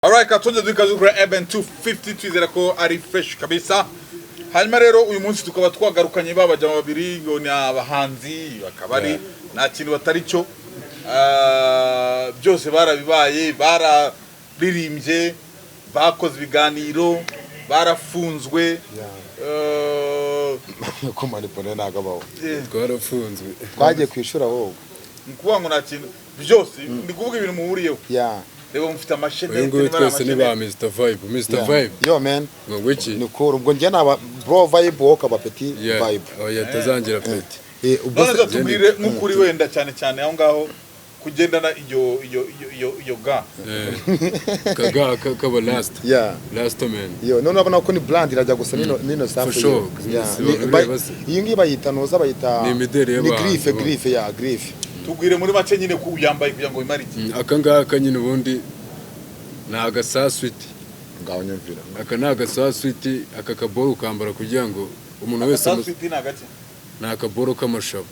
Alright, katonje dukaze kuri Eben 250 twizera ko ari fresh kabisa. Hanyuma rero uyu munsi tukaba twagarukanye babajama babiri ngo ni abahanzi bakabari nta kintu batari cyo. Byose barabibaye, bararirimbye, bakoze ibiganiro, barafunzwe. Ko manipule nagabaho. Twarafunzwe. Twagiye kwishura wowe. Nkuvuga ngo nta kintu byose ndi kuvuga ibintu muhuriyeho. Yeah. Reba mufite amashene ngo twese ni ba Mr Vibe, Mr Vibe. Yo man. Ngo iki? Ni cool ubwo njye naba bro vibe woka ba petit vibe. Oya tazangira petit. Ubwo tubwire nk'ukuri wenda cyane aho ngaho kugendana iyo ga. Kaga kaba last. Yeah. Last man. Yo none abana ko ni brand irajya gusa nino sample. For sure. Iyi ngiyi bayita noza bayita ni midere y'abantu. Ni grife ya grife. Tubwire muri make nyine ko uyambaye kugira ngo imare iki. Aka ngaka nyine ubundi naga saswiti. Ngaho nyumvira. Aka naga saswiti aka kaboro kambara kugira ngo umuntu wese saswiti nagake. Nakaboro kamashabo.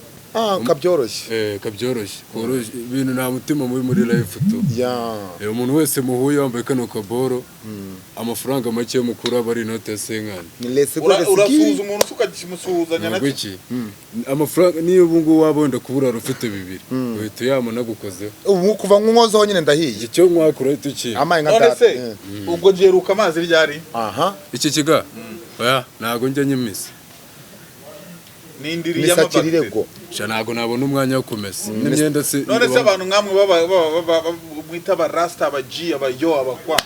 Kabyoroshye. Kabyoroshye. Koroshye ibintu nta mutima muri life tu. Yeah. Umuntu wese muhuye wambaye kano kaboro amafaranga make yo mukura bari inote senkana. Ni lese urasuhuza umuntu ukagimusuhuzanya nacyo. Iki? Amafaranga niyo ubungu wabonda kubura rufite bibiri. Uhita yamona gukozeho. Ubu kuva nkozo nyine ndahiye. Icyo mwakura tuki. Amaye nka data. Ubwo jeruka amazi ryari? Aha. Iki kiga? Oya, nago njya nyimisa. Nindiri y'amabakire. Sha nago nabona umwanya wo kumesa. N'imyenda se. None se abantu nkamwe mwita aba rasta abaji abayo abakwa.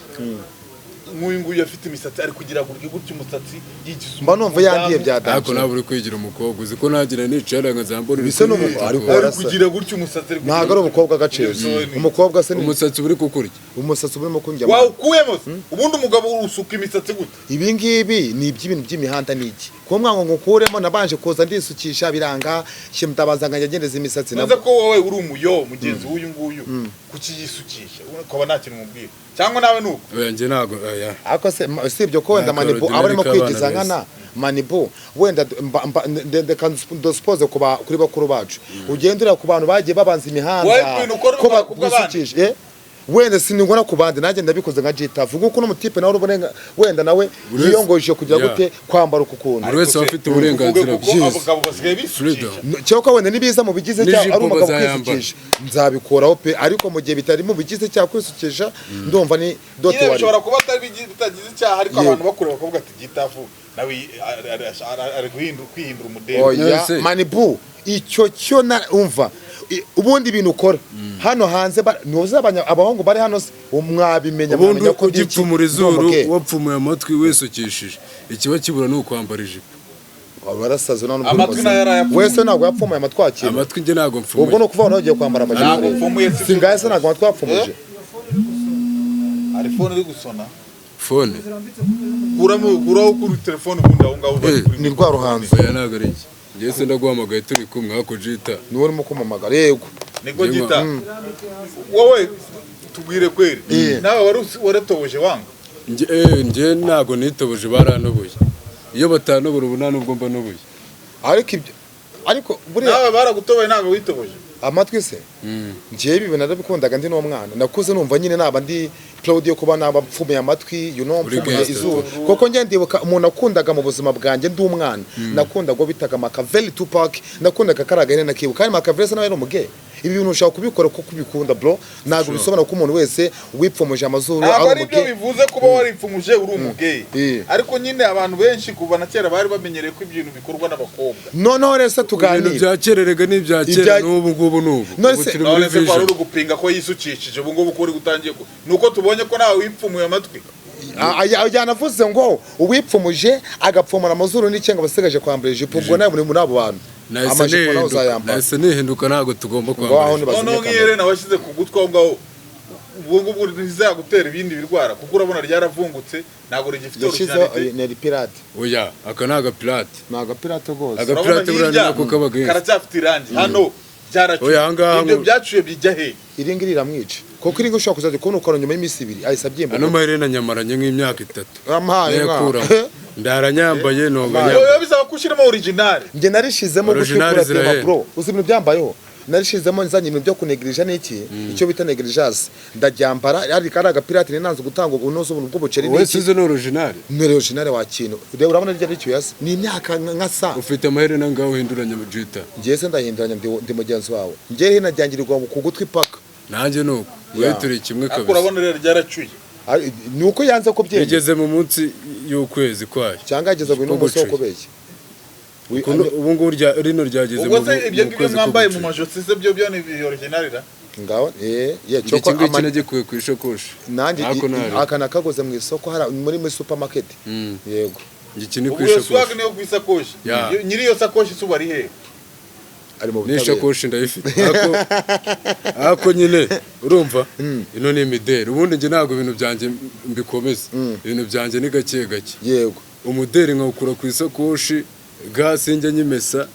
Nguyu afite imisatsi ari kugira gutyo umusatsi yigisuma. Mba numva yandiye byadanje. Ariko naburi kwigira umukobwa uzi ko nagira nicara nkazambura bise no ari kugira gutyo umusatsi. Ntago ari umukobwa gaciro. Umukobwa se umusatsi uri kukurya. Umusatsi urimo kunjya. Wow, kuyemo. Ubundi umugabo usuka imisatsi gute? Ibi ngibi ni iby'ibintu by'imihanda niki. Ko mwango ngukuremo nabanje koza ndisukisha biranga shimutabaza nganya gendeza imisatsi nabo. Nza ko wowe uri umuyo mugenzi w'uyu nguyu kuki yisukisha. Ukaba nta kintu mubwira. Cyangwa nawe nuko. Oya nje nago oya. Ako se sibyo ko wenda manibu abarimo kwigiza nkana manibu wenda ndende kan dispose kuba kuri bakuru bacu. Ugendera ku bantu bagiye babanza imihanda. Ko bakubisukisha wenda siningona kubandi naje ndabikoze nka jitavu nguko no mutipe nawe urubone wenda nawe yiyongoje kugira gute kwambara ukukuntu buri wese afite uburenganzira bwiza cyoko wenda nibiza mu bigize cya ari umugabo kwisukisha nzabikoraho pe ariko mu gihe bitari mu bigize cya kwisukisha ndumva ni doto wari bishobora kuba bitagize cyaha ariko abantu bakureba bakavuga ati jitavu nawe ari kwihindura umudeli manibu icyo cyo na umva ubundi ibintu ukora hano hanze noza abahungu bari hano umwabimenya mwamenya ko gipfumura izuru wapfumuye amatwi wisukishije ikiba kibura no kwambara ijipo abarasazo none amatwi nayo wese ntago yapfumuye amatwakira amatwi nge ntago mfumuye ubwo no kuva hano ugiye kwambara amajipo singaye se ntago amatwapfumuje ari phone iri gusona phone guraho kuri telefone ubundi aho ngaho ni rwa ruhanzo ya ntago ari iki ngese ndaguhamagaye turi kumwe hako jita ni wari mu kumamagara yego niko jita wowe tubwire kweri nawe waratoboje wanga nge ntago nitoboje baranoboye iyo batanobora ubu nubwo mba noboye ariko buri nawe baragutoboye ntago witoboje amatwi se ngiye bibe narabikundaga ndi no mwana nakuze numva nyine naba ndi proud yo kuba nabapfumuye amatwi mfumuye izuru koko nge ndibuka umuntu akundaga mu buzima bwanjye ndi umwana nakundaga bitaga Machiavelli Tupac nakundaga karagane nakibuka kandi Machiavelli se nawe ari umuge ibi bintu ushaka kubikora ko kubikunda bro nago bisobanura ko umuntu wese wipfumuje amazuru ari byo bivuze kuba waripfumuje uri umuge ariko nyine abantu benshi kuva na kera bari bamenyereye ko ibintu bikorwa n'abakobwa noneho rese tuganira byakererega n'ibyakera n'ubu none se kwari uri gupinga ko yisukishije ubu ngubu ko uri gutangiye nuko tubonye ko nawe wipfumuye amatwi yanavuze ngo uwipfumuje agapfumura amazuru n'icenga basigaje kwambara ijipo ubwo nawe muri abo bantu amajipo nawe uzayambara nahise nihinduka ntago tugomba kwambara noneho nk'iyerena washyize ku gutwi aho ngaho ubwo ntizagutera ibindi birwara kuko urabona ryaravungutse ntago rigifite originality ni pirate oya aka ni agapirate ni agapirate rwose agapirate burana nako kabagenzi karacyafite irangi hano ibyo byacuye bijya he iringi riramwica kuko iringi ushaka kuzaje kubona ukora nyuma y'imisi 2 ahise abyimba ano maherena nyamaranye nk'imyaka 3 amaye ndaranyambaye no yo bisaba kushiramo original nge narishizemo gushikura tema bro uzi ibintu byambayeho narishizemo nzanye ibintu byo kunegrija n'iki icyo bita negrijage ndaryambara ari agapirate nanze gutanga ubunozo bw'ubuceri n'iki wese uzi n'original wa kintu rero urabona rya ricyo yasi ni imyaka nka sa ufite amaherena ngaho uhinduranya mu jita ngiye se ndahinduranya ndi mugenzi wawe ngiye hina ryangirirwa ku gutwi paka nanjye nuko wewe turi kimwe kabisa urabona rero ryaracuye nuko yanze ko byenge bigeze mu munsi y'ukwezi kwayo cyangwa ageze mu munsi wo kubeshya ubu ngubu rino ryageze mu kwezi ibyo ngibyo mwambaye mu majosi se byo ni original ra ngaho cyoko amanege kuye ku ishokoshi nanjye akana kagoze mu isoko muri supermarket yego ngikini ku ishokoshi swag niyo ku isakoshi nyiri yo sakoshi suba ari he ari mu nishakoshi ndayifite ako nyine urumva ino ni imideri ubundi nge ntago ibintu byanjye mbikomeza ibintu byanjye ni gake gake yego umuderi nkawukura ku isakoshi gasi njye nyimesa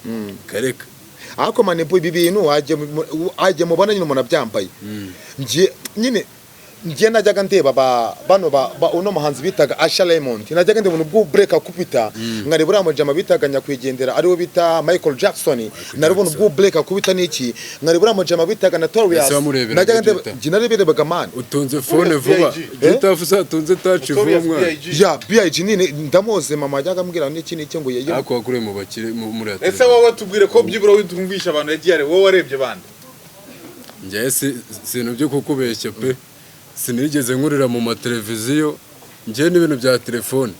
kareka ako manepo ibi bintu waje mubona nyine umuntu abyambaye nyine ngiye najyaga ndeba bano uno muhanzi bitaga Asha Raymond najyaga ndeba ubwo break akupita nkareba amajama bitaga nyakwigendera ariwe bita Michael Jackson naribona ubwo break akupita niki nkareba amajama bitaga Notorious najyaga ndeba nareberebaga man utunze phone vuba utafuza utunze touch vuba mwana ya BIG nini ndamoze mama ajyaga ambwira niki ngo yeye ako akure mu bakire muri ati ese wowe tubwire ko byibura witumvisha abantu yagiye wowe warebye bande njye sintu byo kukubeshya pe sinigeze nkurira mu mateleviziyo ngiye n'ibintu bya telefone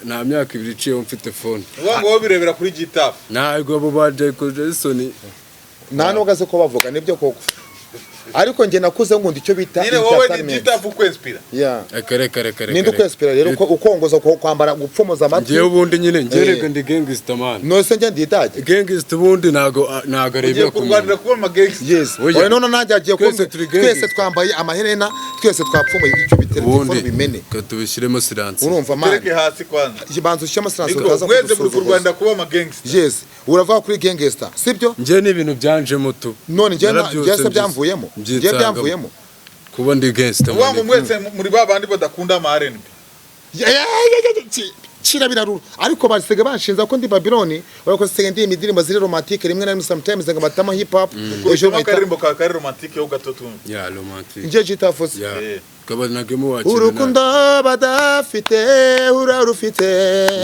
nta myaka ibiri iciyeho mfite phone ngo wowe birebera kuri gitafu ntabwo abo ba Michael Jackson nta nugaze ko bavuga nibyo koko ariko nge nakuze nkunda icyo bita nyine wowe ni gitafu kwespira kare ninde kwespira rero ukongoza kwambara gupfomoza amatwi ngiye ubundi nyine ngerega ndi gangster man no se nge ndidage gangster ubundi ntago arebera ku Rwanda kuba ama gangster yes oya none nanjye agiye twese twambaye amaherena twese twapfomoye icyo bita telefone bimene katubishyiremo silence urumva man tereke hasi kwanza ikibanzo cy'ama silence utaza ku Rwanda kuba ama gangster yes urava kuri gangster sibyo ngiye n'ibintu byanje muto none ngiye se byamvuyemo ngiye byamvuyemo kuba ndi gangster wangu mwese muri babandi badakunda ama R&B chira biraruru ariko basege banshinza ko ndi Babylon barako sege ndi imidirimbo ziri romantique rimwe na rimwe sometimes nga batama hip hop ejo makarimbo ka kari romantique yo gatotu ya romantique nje jitafuze kabanagemo wakira urukundo badafite urarufite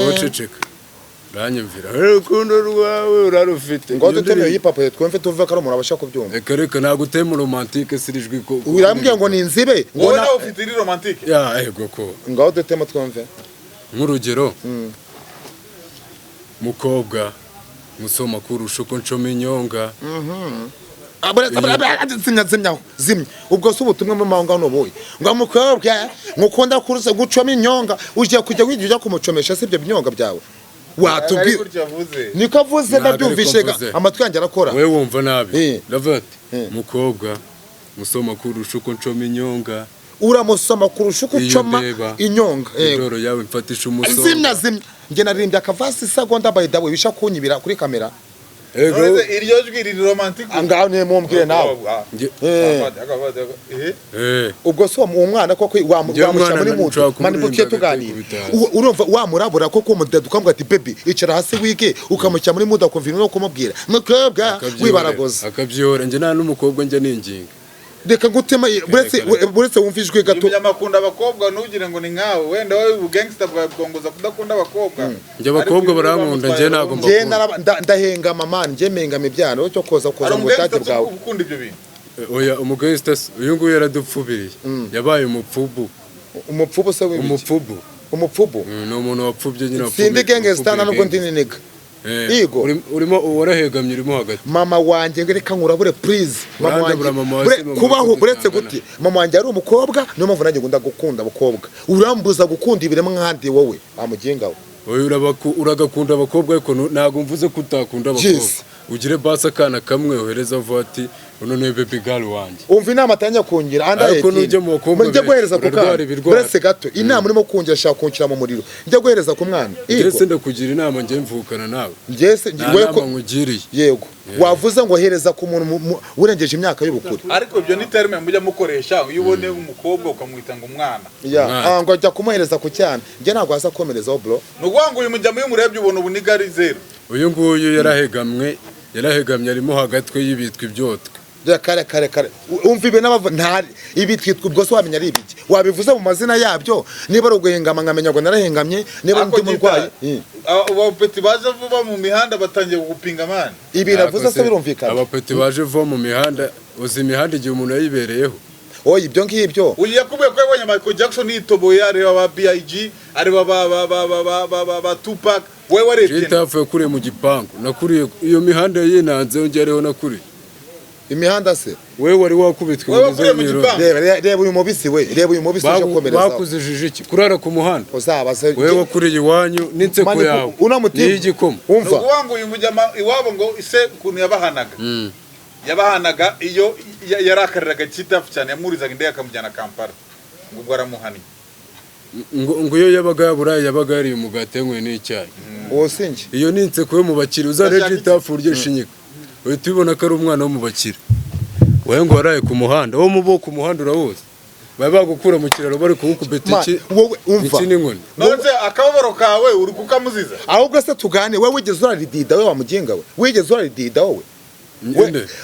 ngoceceka ranyumvira urukundo rwawe urarufite ngo dutemeye hip hop twemfe tuvuga ko umuntu abasha kubyumva reka nagutema romantique sirijwe ko urambwiye ngo ni inzibe ngo nawe ufite iri romantique ya ego ko ngo dutema twumve nk'urugero mukobwa musoma kurusha uko ncoma inyonga zimya ubwo se ubutumwa mu mahanga n'ubuye ngo mukobwa ngukunda kuruza gucoma inyonga uje kujya wijya kumucomesha sibyo binyonga byawe watubwi niko avuze ndabyumvishe amatwi yanjye arakora wewe wumva nabi ndavuga ati mukobwa musoma kurusha uko ncoma inyonga uramusoma kurusha uko ucoma inyonga indoro yawe mfatisha umuso zimya nge naririmbye akavasi segonda by the way bisha kunyibira kuri kamera iryo jwi riri romantique angaho ne mumbwire nawe ubwo so umwana koko wamushyira muri mutu manipukiye tuganira urumva wamurabura koko umudede ukamubwira ati baby icara hasi wige ukamushyira muri mutu akumvira no kumubwira mukobwa wibaragoza akabyora nge nta n'umukobwa nge ninginga reka gutema buretse wumvijwe gato ibyamakunda abakobwa ntugire ngo ni nkawe wenda wowe ubugangster bwagongoza kudakunda abakobwa nje abakobwa barankunda nje nago mbakunda ndahenga mama nje mengama ibyano cyo koza mu butati bwawe ukunda ibyo bintu oya umugangster uyu nguyu yaradupfubiriye yabaye umupfubu se w'ibiki umupfubu ni umuntu wapfubye nyine sindi gangster nubwo ndi niniga Igo urimo warahegamye urimo hagati mama wanje reka nkurabure please mama wanje kubaho buretse guti mama wanje ari umukobwa niyo mpamvu nanjye ngunda gukunda abakobwa urambuza gukunda ibiremwa nkandi wowe amugenga we uragakunda abakobwa ariko ntago mvuze ko utakunda abakobwa ugire basa kana kamwe ohereza vati uno ne baby girl wanje umva inama atanya kungira anda ariko nuje mu bakobwa njye guhereza ku kana buretse gato inama urimo kungira shaka kunkira mu muriro njye guhereza ku mwana njye ndakugira inama njye mvukana nawe njye ngiye ko nkugiriye yego wavuze ngo hereza ku muntu urengeje imyaka y'ubukuru ariko ibyo ni terme mujya mukoresha uyu ubone umukobwa ukamwita ngo umwana ngo ajya kumuhereza ku cyana njye ntabwo hasa komerezaho bro nugwanga uyu mujya muri murebye ubona ubuniga ari zero uyu nguyu yarahegamwe yarahegamye arimo hagatwe y'ibitwa ibyotwe kare umva ibe n'abava ntari ibi twitwa ubwo so wamenya ari ibiki wabivuze mu mazina yabyo niba ari uguhengama nkamenya ngo narahengamye niba ndi murwayi abapeti baje vuba mu mihanda batangiye gupinga amani ibi navuze se birumvikana abapeti baje vuba mu mihanda uzi imihanda igihe umuntu yayibereyeho oya ibyo ngibyo uyu yakubwiye ko yabonye Michael Jackson yitoboye areba ba BIG areba ba Tupac wewe warebye Jitafu yakuriye mu gipangu nakuriye iyo mihanda yinanze yongereho nakuriye imihanda se wewe wari wakubitwe reba uyu mubisi we reba uyu mubisi uje komereza bakuzijije iki kurara ku muhanda uzabaze wewe wakuriye iwanyu n'inseko yawe n'igikoma umva uwangu uyu mujyama iwabo ngo ise kuntu yabahanaga iyo yarakariraga Jitafu cyane yamurizaga indege akamujyana Kampala ngo ubwo aramuhaniye ngo iyo yabaga yaburaye yabaga yari umugati yenywe n'icyayi wosinge iyo n'inseko yo mu bakire uzare Jitafu urye shinyika uhita ubona ko ari umwana wo mu bakire wewe ngo waraye ku muhanda wo mubo ku muhanda urawoze baba bagukura mu kiraro bari kugukubita iki wowe umva iki n'inkoni none akababaro kawe uri kukamuziza ahubwo se tugane wewe wigeze uraridida we wamuginga we wigeze uraridida wowe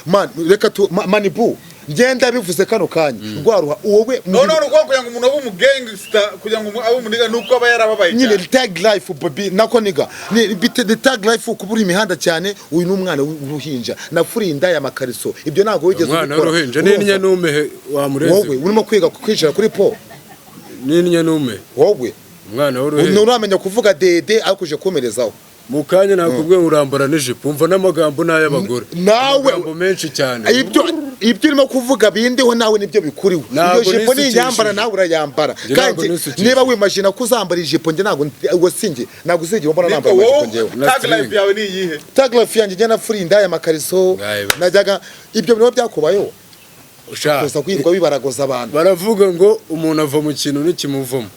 man reka tu manibu ngenda bivuze kano kanya rwaruha wowe none kugira ngo umuntu abe umugangster kugira ngo abe umuniga nuko aba yarababaye nyine tag life baby nako niga ni bite tag life kubura imihanda cyane uyu n'umwana w'uruhinja nafurinda ya makariso ibyo nago wigeze umwana w'uruhinja n'inya nume wamureze wowe urimo kwiga kwinjira kuri po n'inya nume wowe umwana w'uruhinja uramenya kuvuga dede akuje komerezaho mukanya nakubwiye urambara n'ijipo umva n'amagambo n'ay'abagore nawe menshi cyane ibyo urimo kuvuga bindiho nawe nibyo bikuriwe iyo jipo ni yambara nawe urayambara kandi niba wimagina ko uzambara ijipo nge nago wasinge nago uzigiye mbona nambara ijipo ngewe tag life yawe ni iyihe tag life yanjye njye nafurinda ya makariso najyaga ibyo bintu byakubayeho ushaka kwirwa bibaragoza abantu baravuga ngo umuntu ava mu kintu n'ikimuvamo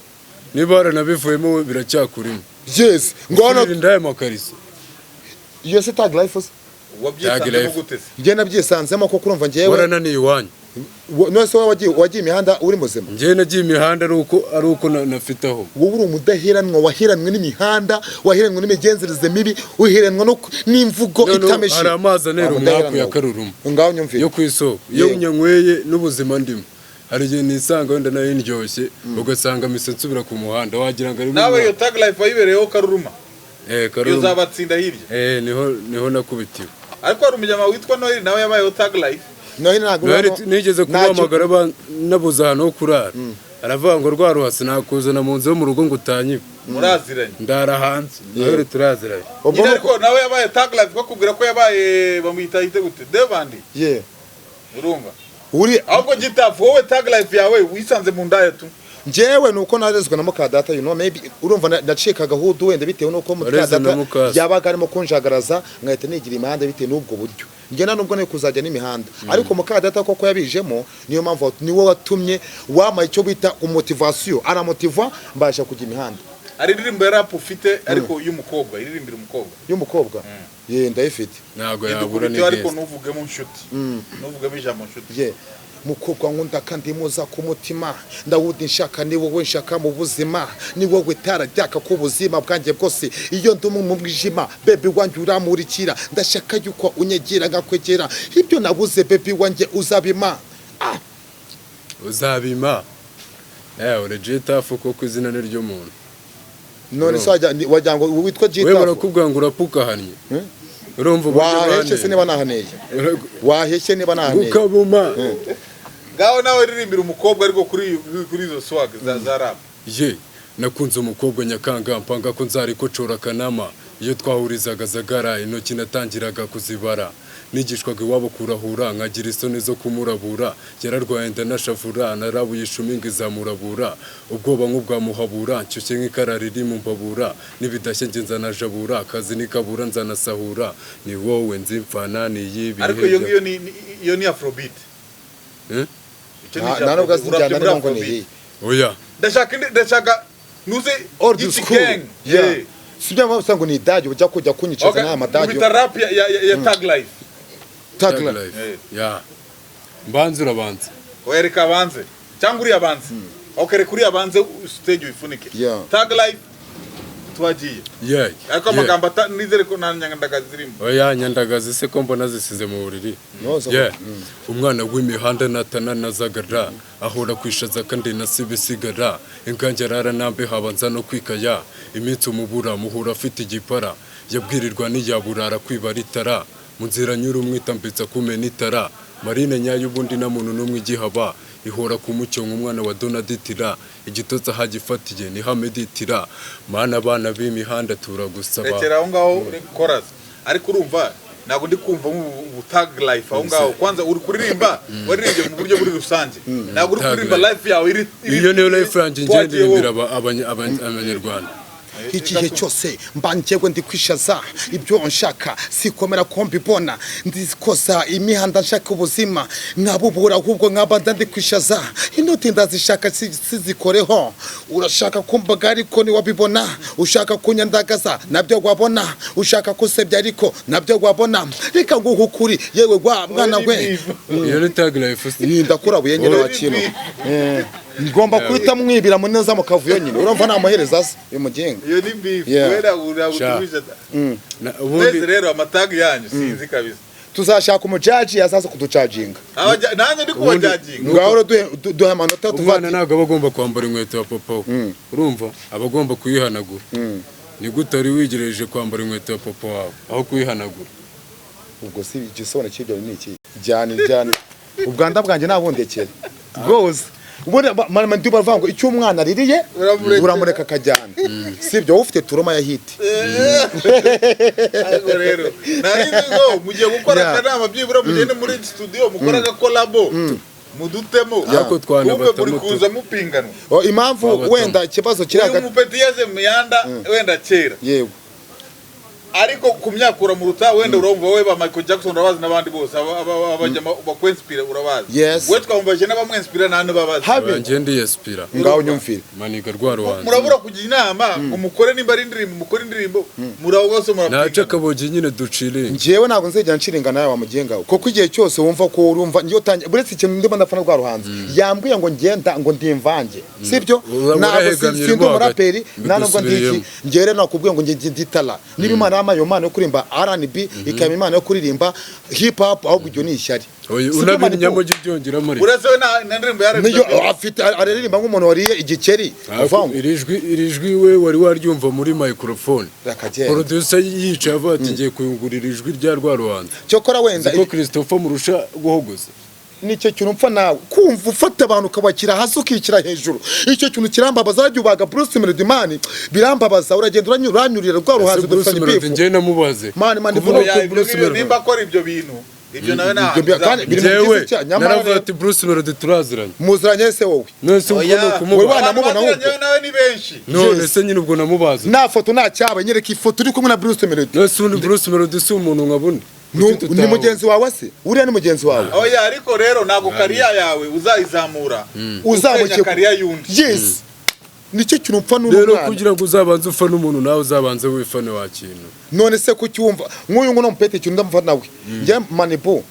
niba waranabivuyemo biracyakurimo yes ngono ndaya makariso iyo se tag life wabyisanzemo gute se nge nabyisanzemo ko kurumva ngewe warananiye iwanyu none se wagiye imihanda uri muzima nge nagiye imihanda ari uko nafitaho wowe uri umudaheranwa waheranwe n'imihanda waheranwe n'imigenzereze mibi uheranwa n'imvugo itameshe hari amazi anera umwaku ya karuruma ngaho nyumvire yo kwisoko iyo unyanyweye n'ubuzima ndimo hari igihe nisanga wenda nayo ndyoshye ugasanga mise nsubira ku muhanda wagira ngo ari nawe iyo tag life wayibereyeho karuruma karuruma uzabatsinda hirya niho nakubitiwe ariko hari umujyama witwa Noheli nawe yabayeho tag life nigeze kubahamagara nabuze ahantu ho kurara aravuga ngo rwaruhasi nakuzana mu nzu yo mu rugo ngo utanyibe muraziranye ndara hanze nawe turaziranye ariko nawe yabaye tag life bakubwira ko yabaye bamwita yite gute Devandi urumva ahubwo Jitafu wowe tag life yawe wisanze mu ndaya tu njyewe nuko narezwe na mukadata maybe urumva nacikaga hudu wenda bitewe nuko mukadata yabaga arimo kunjagaraza ngahita nigira imihanda bitewe n'ubwo buryo njye nubwo ne kuzajya n'imihanda ariko mukadata koko yabijemo niyo mpamvu niwe watumye wamaye icyo bita umumotivation aramotiva mbasha kujya imihanda ari ndirimbo rap ufite ariko y'umukobwa iririmbira y'umukobwa ndayifite ntago yabura ni ariko nuvugemo inshuti nuvugemo ijambo inshuti mukobwa nkunda kandi muza ku mutima ndawudi nshaka ni wowe nshaka mu buzima ni wowe tara ryaka ku buzima bwanjye bwose iyo ndumu mu mwijima baby wanjye uramurikira ndashaka yuko unyegera ngakwegera ibyo nabuze baby wanjye uzabima ure Jitafu koko izina ni ryo muntu none se wajya ngo witwa Jitafu wewe barakubwira ngo urapukahanye urumva waheshe se niba nahaneye waheshe niba nahaneye ukabuma ngaho nawe ririmbira umukobwa ariko kuri izo swag za rap nakunze umukobwa nyakanga mpanga ko nzari ko cora kanama iyo twahurizaga zagara intoki natangiraga kuzibara nigishwaga iwabo kurahura nkagira isoni zo kumurabura yararwaye ndanashavura narabuye ishuminga izamurabura ubwoba nk'ubwamuhabura nshyushye nk'ikara riri mu mbabura nibidashye nge nzanajabura akazi nikabura nzanasahura ni wowe nzimfana niyibi ariko iyo ni afrobeat ntabwo azijyana n'ingo ni oya ndashaka nuze old school sibyo mpamvu usanga ni idage ujya kujya kunyicaza n'aya madage ubita rap ya tag life tag life mbanze urabanze wereka abanze cyangwa uri abanze reka uri abanze stage wifunike tag life twagiye ariko amagambo nizere ko nta nyandagazi zirimo oya nyandagazi se ko mbona zisize mu buriri umwana w'imihanda natana nazagara ahora kwishaza kandi nasibisigara inganjarara nambe habanza no kwikaya iminsi umubura muhura afite igipara yabwirirwa n'iyaburara kwibara itara mu nzira nyura umwitambitsa kumena itara marine nyayo ubundi na muntu n'umwe igihaba ihora ku mucyo nk'umwana wa Donaditira igitotsi hagifatiye ni Hameditira mana abana b'imihanda turagusaba rekera aho ngaho chorus ariko urumva ntabwo ndi kumva mu tag life aho ngaho kwanza uri kuririmba waririmbye mu buryo buri rusange ntabwo uri kuririmba life yawe iri iyo niyo life yanjye ngendera abanyarwanda igihe cyose mbanjyewe ndi kwishaza ibyo nshaka sikomera ko mbibona ndikosa imihanda nshaka ubuzima nkabubura ahubwo nkabanda ndi kwishaza inoti ndazishaka sizikoreho urashaka kumbaga ariko niwabibona ushaka kunyandagaza nabyo wabona ushaka kusebya ariko nabyo wabona reka nguhu kuri yewe gwa mwana we iyo ni tag life ndakurabuye nyine wa kino ngomba kuhita mwibira mu neza mukavuyo nyine urumva namahereza se yo mugenga iyo ni beef wera urabutubije ubundi rero amatag yanyu sinzi kabisa tuzashaka umujaji yazaza kuducharginga nanjye ndi kubajajinga ngaho duhe amanota tuvana nago bagomba kwambara inkweto ya papa urumva abagomba kuyihanagura ni gute ari wigereje kwambara inkweto ya papa wawe aho kuyihanagura ubwo si igisobanuro cy'ibyo ni iki jyana ubwanda bwanjye nabundekera rwose mama ndi bavuga icyo umwana aririye uramureka akajyana sibyo ufite turoma ya hit ariko rero narizi ngo mugiye gukora akanama byibura mugende muri studio mukora collabo mudutemo yako twana batamo muri kuza mupingano impamvu wenda ikibazo kiraga umupeti yaze muyanda wenda kera yego ariko kumyakura mu ruta wenda urumva wowe ba Michael Jackson urabazi nabandi bose abajama bakwenspira urabazi we twambaje n'abamwenspira nane babazi banje ndi yespira ngaho nyumvira maniga rwaro wanze murabura kugira inama umukore nimba ari ndirimbo mukore indirimbo muraho bose murapinga nace kaboje nyine ducire njewe ntabwo nzejya nshiringa nawe wa mugenga kuko igihe cyose wumva ko urumva ngiyo tangiye buretse ikintu ndimo ndafana rwa ruhanze yambwiye ngo ngenda ngo ndimvange sibyo ntabwo sindi umuraperi nanubwo ndiki ngere nakubwiye ngo ngiditala niba imana yo mana yo kurimba R&B ikaba imana yo kuririmba hip hop ahubwo ibyo ni ishyari unabiri nyamogi byongera muri urase na ndirimbo yare niyo afite aririmba nk'umuntu wariye igikeri avanga irijwi we wari waryumva muri microphone producer yica avuga ati ngiye kuyungurira ijwi rya rwaruhanze cyokora wenda ko Christopher murusha guhogoza nicyo kintu mpfa nawe kumva ufata abantu ukabakira hasi ukikira hejuru icyo kintu kirambabaza arabyubaga Bruce Melody birambabaza uragenda uranyurira rwa ruhanze dufanye bifu ngiye namubaze mani Bruce Melody nimba akora ibyo bintu ibyo nawe jewe naravuga ati Bruce Melody turaziranye muziranye se wowe none ubwo no kumubona namubona nawe ni benshi none se nyine ubwo namubaze na foto nta cyaba nyereka ifoto uri kumwe na Bruce Melody none se Bruce Melody si umuntu nkabone ni mugenzi wawe se uriya ni mugenzi wawe oya ariko rero ntabwo kariya yawe uzayizamura uzamuke kariya yundi yes nicyo kintu mpfa n'umwana rero kugira ngo uzabanze ufa n'umuntu nawe uzabanze wifane wa kintu none se kucyumva nk'uyu ngo mpete kintu ndamva nawe njye manibo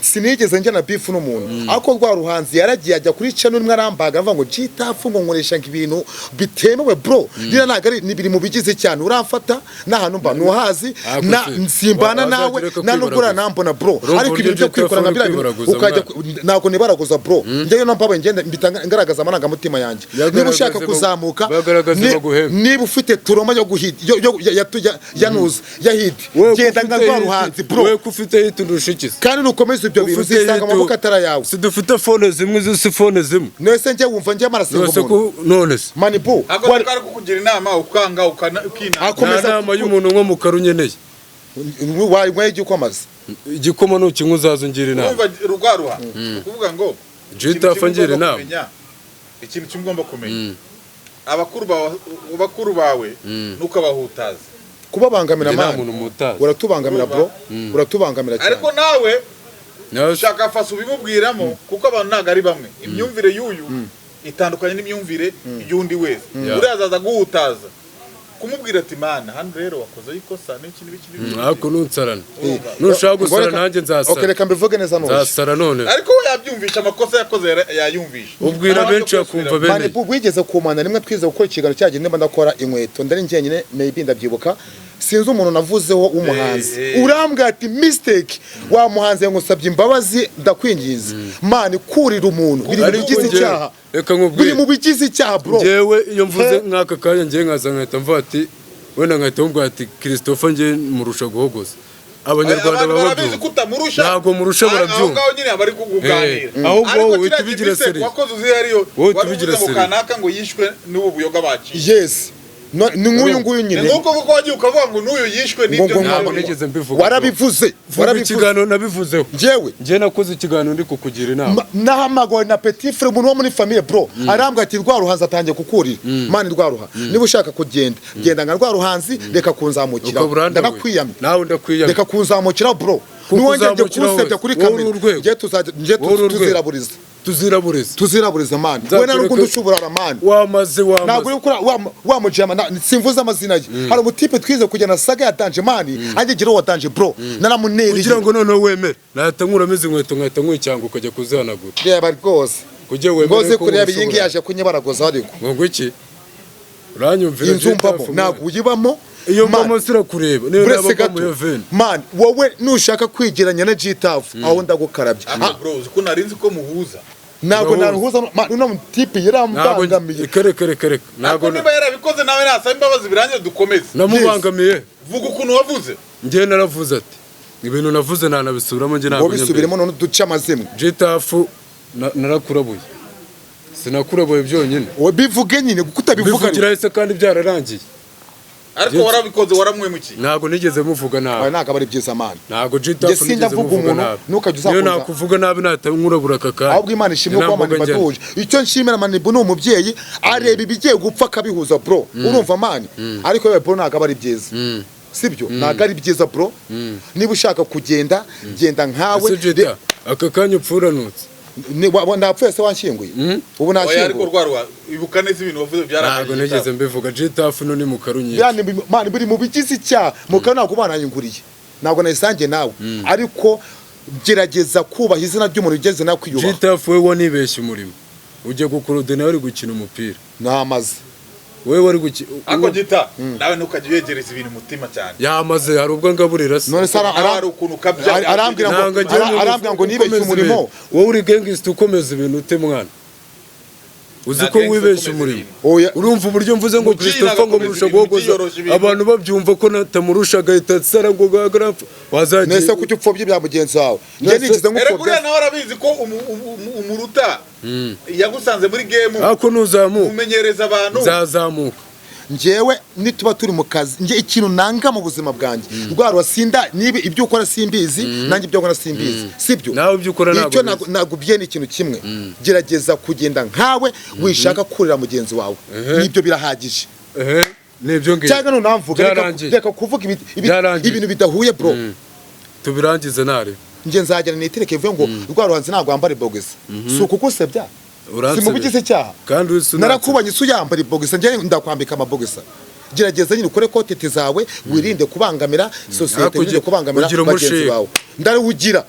sinigeze njya na beef n'umuntu ariko rwa ruhanzi yaragiye ajya kuri channel imwe arambaga avuga ngo jitafu ngo nkoresha ibintu bitemewe bro rira nagari nibiri mu bigize cyane uramfata nahantu mba nuhazi na nsimbana nawe nanugura nambona bro ariko ibintu byo kwikora ngabira ukajya nako nibaraguza bro ngeyo nampabe ngende ngaragaza amananga mutima yanjye niba ushaka kuzamuka niba ufite turoma yo guhid yanuza yahid genda ngwa ruhanzi bro we kufite hitundushikiza kandi nukomeza ibyo bintu zisanga mu mukatara yawe si dufite phone zimwe zose phone zimwe nese nje wumva nje marasingo none se manibu kwari kukugira inama ukanga ukina akomeza inama y'umuntu nko mu karunyeneye waye igikomaze igikoma no kintu uzazungira inama umva rugwaruha kuvuga ngo jitafa ngira inama ikintu kimugomba kumenya abakuru bawe nuko abahutaza kubabangamira mani uratubangamira bro uratubangamira cyane ariko nawe ushaka fasa ubimubwiramo kuko abantu ntago ari bamwe imyumvire y'uyu itandukanye n'imyumvire y'undi wese urazaza guhutaza kumubwira ati mana hano rero wakoze ikosa n'iki n'ibiki ariko nunsarana nushaka gusara nanjye nzasara okay reka mbivuge neza none nzasara none ariko we yabyumvisha amakosa yakoze yayumvisha ubwira benshi yakumva bene mani wigeze kumana rimwe twize gukora ikiganiro cyagiye ndimo ndakora inkweto ndari njyenyine maybe ndabyibuka sinzi umuntu navuzeho w'umuhanzi urambwira ati mistake wa muhanzi ngusabye imbabazi ndakwingiza mani kurira umuntu biri mu bigize icyaha reka nkubwire biri mu bigize icyaha bro jewe iyo mvuze nk'aka kanya ngiye nkaza nkahita mvuga ati wenda nkahita mvuga ati Christopher ngiye murusha guhogoza abanyarwanda bababyumva ntabwo murusha barabyumva aho nyine abari kuganira ahubwo wowe tubigira seri wakoze uzi hariyo wowe tubigira seri kanaka ngo yishwe n'ubu buyoga baciye yes ni nk'uyu nguyu nyine nuko kuko wagiye ukavuga ngo n'uyu yishwe n'ibyo ntabwo nigeze mbivuga warabivuze ikiganiro nabivuzeho njye nakoze ikiganiro ndi kukugira inama nahamagawe na petit frère umuntu wo muri famille bro arambwa ati rwa ruhanzi atangiye kukurira mani rwa ruha niba ushaka kugenda genda nka rwa ruhanzi reka kunzamukira ndanakwiyamye nawe ndakwiyamye reka kunzamukira bro niwongeye kunsebya kuri kamera ngiye tuziraburiza mani we nari ukundi ushobora mani wamaze ntabwo uri gukora wamujama simvuze amazina ye hari umutipe twize kugenda saga ya danje mani agegera uwa danje bro naramuneriye kugira ngo noneho wemere nahita nkuramiza inkweto nkahita nkwicyanga ukajya kuzihanagura reba rwose kugira wemere ngoze kureba iyi ngiyi yaje kunyibaragoza ariko ngo iki uranyumvira inzu mbamo ntabwo uyibamo iyo mbamo sirakureba niyo nabako mu yovene man wowe nushaka kwigiranya na Gitafu aho ndagukarabye bro uko narinzi ko muhuza ntabwo naruhuza uno mutipe yarambangamiye kare ntabwo niba yarabikoze nawe nasaba imbabazi birangiye dukomeze namubangamiye vuga ukuntu wavuze njye naravuze ati ibintu navuze nanabisuramo njye ntabwo bisubiremo none duce amazimwe Gitafu narakurabuye sinakurabuye byonyine wowe bivuge nyine kuko utabivuga bivugira ese kandi byararangiye ariko warabikoze waramwemukiye ntabwo nigeze muvuga nabi ntabwo ari byiza mana ntabwo Gitafu nigeze muvuga nabi ntukajya uzakuza niyo nakuvuga nabi ntatankurabura kakanya ahubwo Imana ishimwe ko mani baduje icyo nshimira Manibu ni umubyeyi areba ibigiye gupfa akabihuza bro urumva mani ariko wewe bro ntabwo ari byiza sibyo ntabwo ari byiza bro niba ushaka kugenda genda nkawe aka kanya upfuranutse ndapfuye se wanshyinguye ubu nashyinguye ariko rwarwa ibuka neza ibintu wavuze byararangiye ntabwo nigeze mbivuga Gitafu no ni mu karunyinshi yani mani buri mu bigize icyaha mu karu ntabwo bananyunguriye ntabwo nayisangiye nawe ariko gerageza kubaha izina ry'umuntu ugeze nawe kwiyubaha Gitafu we wanibeshye umurimo ujye gukurode nawe uri gukina umupira namaze wewe wari gukina ako Gita nawe ntukajya uyegereza ibintu umutima cyane yamaze hari ubwo ngaburira se none sara ari ukuntu kabya arambwira ngo nibeshye umurimo wowe uri gangster ukomeza ibintu ute mwana uzi ko wibeshye umurimo urumva uburyo mvuze ngo Christopher ngo murusha guhogoza abantu babyumva ko natamurusha agahita sara ngo gagrapfa wazagiye nese kucyo upfobye bya mugenzi wawe nge nigize nk'upfobye nawe arabizi ko umuruta yagusanze muri game ako nuzamuka umenyereza abantu zazamuka njewe nituba turi mu kazi nje ikintu nanga mu buzima bwanjye rwarwa sinda niba ibyo ukora simbizi nanjye ibyo ukora simbizi sibyo nawe ibyo ukora icyo nagubye ni ikintu kimwe gerageza kugenda nkawe wishaka kurira mugenzi wawe nibyo birahagije nibyo ngiye cyangwa nunamvuga reka kuvuga ibintu bidahuye bro tubirangize nare nje nzagera nitereke vuye ngo rwaruhanze ntabwo wambara bogesa si ukugusebya simubigize cyaha narakubanye isu yambara ibogesa njye ndakwambika amabogesa gerageza nyine ukore kotete zawe wirinde kubangamira sosiyete wirinde kubangamira bagenzi bawe ndawugira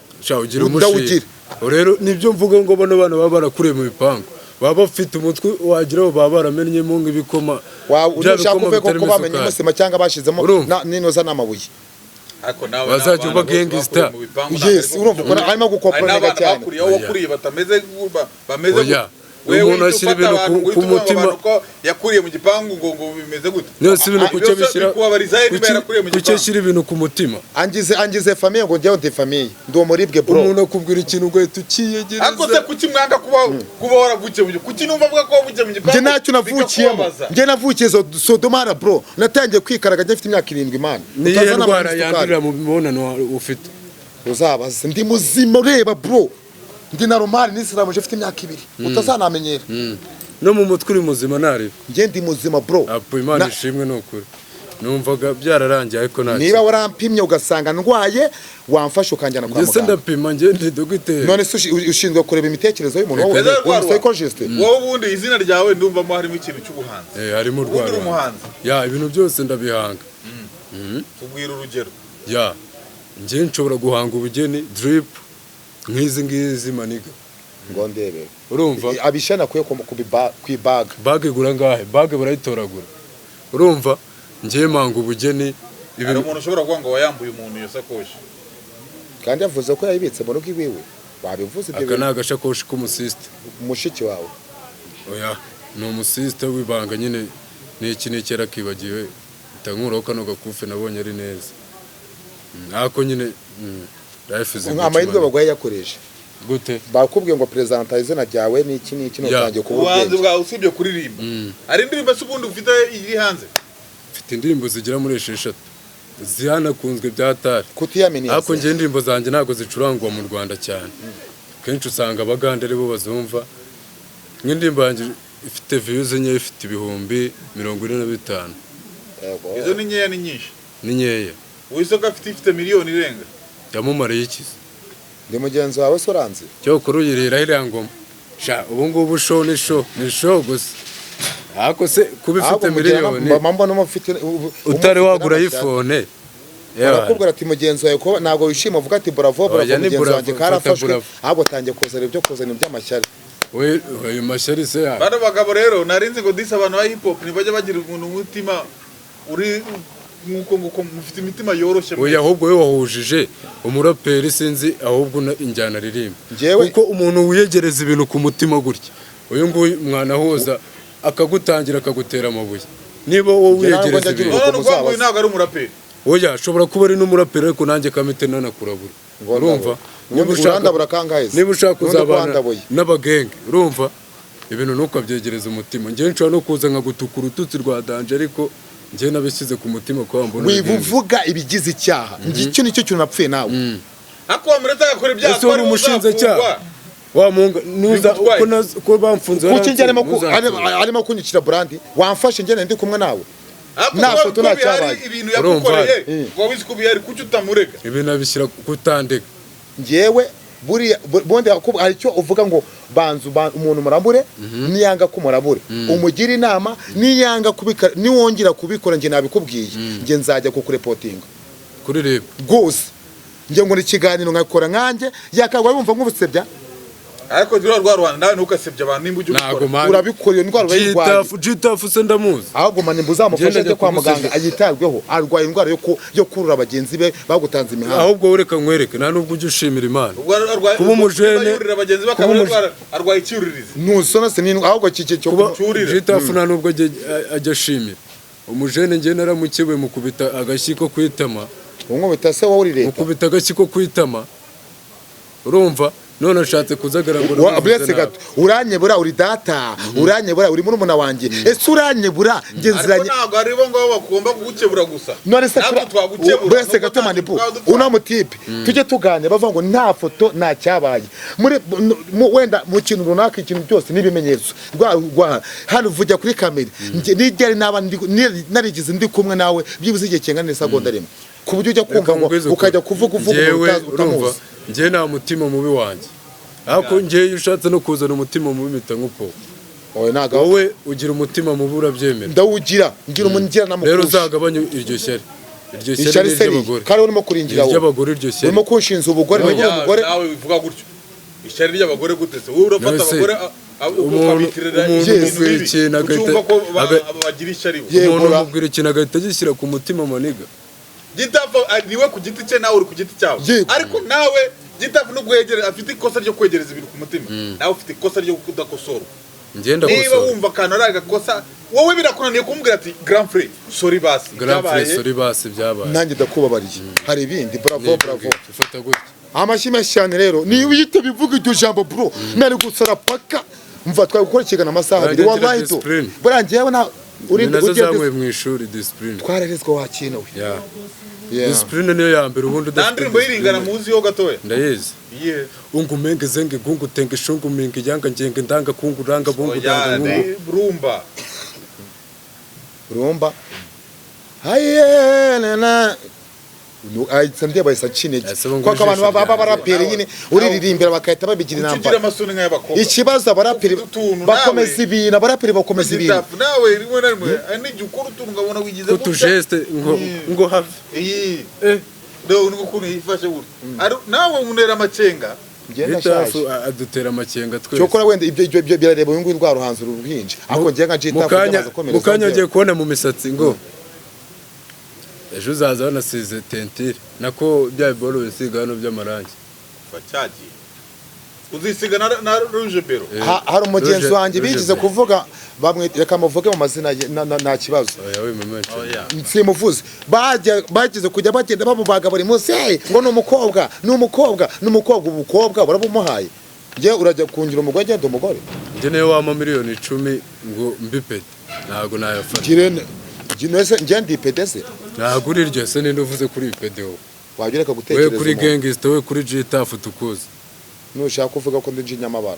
rero nibyo mvuga ngo bano bana baba barakuriye mu bipangu baba bafite umutwe wagiraho baba baramenyemo nk'ibikoma ushaka kuvuga ko bamenye umusema cyangwa bashizemo n'inoza n'amabuye ariko nawe bazajya uba gangster yes urumva ko arimo gukoporega cyane wakuriye batameze bameze umuntu ashyira ibintu ku mutima yakuriye mu gipangu ngo bimeze gute nose ibintu kucyo bishyira kucyo ashyira ibintu ku mutima angize famille ngo njyewe ndi famille ndi umuribwe bro umuntu akubwira ikintu ngo tukiyegereza ariko se kuki mwanga kuba waravukiye mu kuki numva avuga ko wavukiye mu gipangu njye ntacyo navukiyemo njye navukiye Sodomara bro natangiye kwikaraga njye mfite imyaka 7 imana niyo ndwara yandurira mu mibonano ufite uzabaza ndi muzima ureba bro ndi na romari n'Islam je mfite imyaka 2 utazanamenyera no mu mutwe uri muzima nari njye ndi muzima bro apo Imana ishimwe nokuri numvaga byararangiye ariko nta niba warampimye ugasanga ndwaye wamfasha ukanjyana kwa ngese muganga ndapima nge ndi dogiteri none se ushinzwe kureba imitekererzo y'umuntu wowe psychologist wowe ubundi izina ryawe ndumvamo harimo ikintu cy'ubuhanzi harimo ubundi umuhanzi ya ibintu byose ndabihanga tubwira urugero ya nge nshobora guhanga ubugeni drip nk'izi ngizi maniga ngo ndebe urumva abishana kuye ku bag igura ngahe bag barayitoragura urumva ngiye manga ubugeni hari umuntu ushobora kuvuga ngo wayambuye umuntu iyo sakoshi kandi yavuze ko yayibitse mu rugo iwiwe wabivuze ibyo aka ni agashakoshi k'umusiste umushiki wawe oya ni umusiste w'ibanga nyine n'iki n'ikera kibagiwe itankuraho kano gakufe nabonye ari neza ako nyine life is amahirwe bagwaye yakoresha gute bakubwiye ngo presenta izina ryawe n'iki n'utangiye ubuhanzi bwawe usibye kuririmba hari indirimbo se ubundi ufite iri hanze mfite indirimbo zigera muri 6 zihanakunzwe byatari kutiyamenyeza ariko nge indirimbo zanjye ntago zicurangwa mu Rwanda cyane kenshi usanga abagande aribo bazumva nk'indirimbo yanjye ifite views nke ifite ibihumbi 45 izo ni nkeya ni nyinshi ni nkeya wisoka ifite miliyoni irenga yamumariye iki ndi mugenzi wawe soranze cyo kuruyirira iriya ngoma sha ubu ngubu show ni show gusa ako se kubifite miliyoni mbona mufite utari wagura iPhone barakubwira ati mugenzi wawe ko ntago wishima uvuga ati bravo mugenzi wanjye karafashwe ahubwo tangiye kuzana ibyo kuzana iby'amashyari we mashyari se ya bano bagabo rero narinzi ngo disa abantu ba hip hop ntibajya bagira umuntu umutima uri nguko mufite imitima yoroshye oya ahubwo we wahujije umuraperi sinzi ahubwo injyana ririmba kuko umuntu wiyegereza ibintu ku mutima gutya uyu nguyu mwana hoza akagutangira akagutera amabuye niba wowe wiyegereza ibintu ntabwo ari umuraperi oya ashobora kuba ari n'umuraperi ariko nanjye kamite nanakurabura urumva niba ushaka kuzabana n'abagenge urumva ibintu ntukabyegereza umutima ngewe nshobora no kuza nkagutukura ututsi rwa danje ariko ngewe nabishyize ku mutima ko wambona wivuga ibigize icyaha icyo nicyo kintu napfuye nawe ariko wamureta agakora ibyaha ese uri umushinjacyaha wamunga nuza ko bamfunze kuki njye arimo kunyikira brandi wamfashe njye ndi kumwe nawe nta foto nta cyabaye ibintu yagukoreye ngo wizikubiye ari kuki utamurega ibintu abishyira kutandega ngewe buriya bonde hari icyo uvuga ngo banzu umuntu murabure niyanga kumurabure umugira inama niyanga kubikora niwongera kubikora nge nabikubwiye nge nzajya kukurepotinga kuri reb gose nge ngo ikiganiro ngakora nkanjye yakagwa yumva nk'ubusebya ariko rwa Rwanda nawe ntukasebye abantu nimba ujye ubikora urabikora iyo ndwara urayirwaye jitafu se ndamuzi ahubwo mani mbuzamufashe njye kwa muganga ayitabweho arwaye indwara yo kurura bagenzi be bagutanze imihanda ahubwo ureka nkwereke nta nubwo ujye ushimira Imana kuba umujene bagenzi bakaba arwaye icyuririzi ntusona se n'indwara ahubwo kike cyo kucyurira jitafu nta nubwo ajya ashimira umujene njye naramukewe mu kubita agashyi ko kwitama unkubita se wowe uri leta mukubita agashyi ko kwitama urumva none ashatse kuzagaragura uretse gato uranyebura uri data uranyebura uri murumuna wanjye ese uranyebura ngenziranye ariko ntabwo ari bo ngabo bagomba kugukebura gusa none se uretse gato manipu una mutipe tujye tuganira bavuga ngo nta foto nta cyabaye muri wenda mu kintu runaka ikintu byose n'ibimenyetso hano vujya kuri kamera nigere naba narigize ndi kumwe nawe byibuze igihe kingana n'isegonda rimwe ku buryo ujya kumva ngo ukajya kuvuga utamuzi njye nta mutima mubi wanjye ariko njye iyo ushatse no kuzana umutima mubi mpita nkupo wowe ugira umutima mubi urabyemera ndawugira ngira umungira namukushi rero uzagabanye iryo shyari ni iry'abagore kandi urimo kuringira wowe iry'abagore iryo shyari urimo kunshinza ubugore n'ubwo umugore nawe bivuga gutyo ishyari ry'abagore gutese wowe urafata abagore ukabitirira ikintu bagira ishyari umuntu umubwira ikintu agahita agishyira ku mutima maniga Gitafu niwe ku giti cye nawe uri ku giti cyawe ariko nawe Gitafu nubwo afite ikosa ryo kwegereza ibintu ku mutima nawe ufite ikosa ryo kudakosorwa niba wumva akantu ari agakosa wowe birakunaniye kumbwira ati grand frère sorry basi byabaye nanjye ndakubabariye hari ibindi bravo ufata gutya amashyi menshi cyane rero niba uhita bivuga iryo jambo bro nari gusara paka mva twari gukora ikigana amasaha abiri wallahi to burangiye na urinde ugiye mu ishuri discipline twarerezwa wakina we discipline niyo ya mbere ubundi ndandrimbo yiringana muzi yo gatoya ndayizi ungumenge zenge gungu tenge shungu mingi yanga ngenge ndanga kungu ranga bungu danga rumba hayena ahita ndeba isa cinege kuko abantu baba baraperi nyine uriririmbira bakahita babigira inamba ukigira amasoni nk'ay'abakobwa ikibazo abaraperi bakomeza ibintu abaraperi bakomeza ibintu nawe rimwe na rimwe n'igihe ukora utuntu ngabona wigize ko tujeste ngo have rero ni ukuntu yifashe gutya nawe unera amacenga Jitafu adutera amakenga twese cyokora wenda ibyo birareba uyu nguyu rwaruhanze uruhinja ako ngiye nka Jitafu mukanya ugiye kubona mu misatsi ngo ejo uzaza wanasize tentire nako bya biboro bisiga hano by'amarangi bacyagiye uzisiga na rouge bero hari umugenzi wanjye bigize kuvuga bamwe reka muvuge mu mazina nta kibazo simuvuze bagize kujya bagenda bamubaga buri munsi ngo n'umukobwa barabumuhaye nge urajya kungira umugore agenda umugore nge niyo wama miliyoni 10 ngo mbipete ntago nayafata nge ndipede se ntago uriryo se ninde uvuze kuri ipede wowe wajya reka gutekereza we kuri gangster we kuri Jitafu tukuzi nushaka kuvuga ko ndi Nyamabara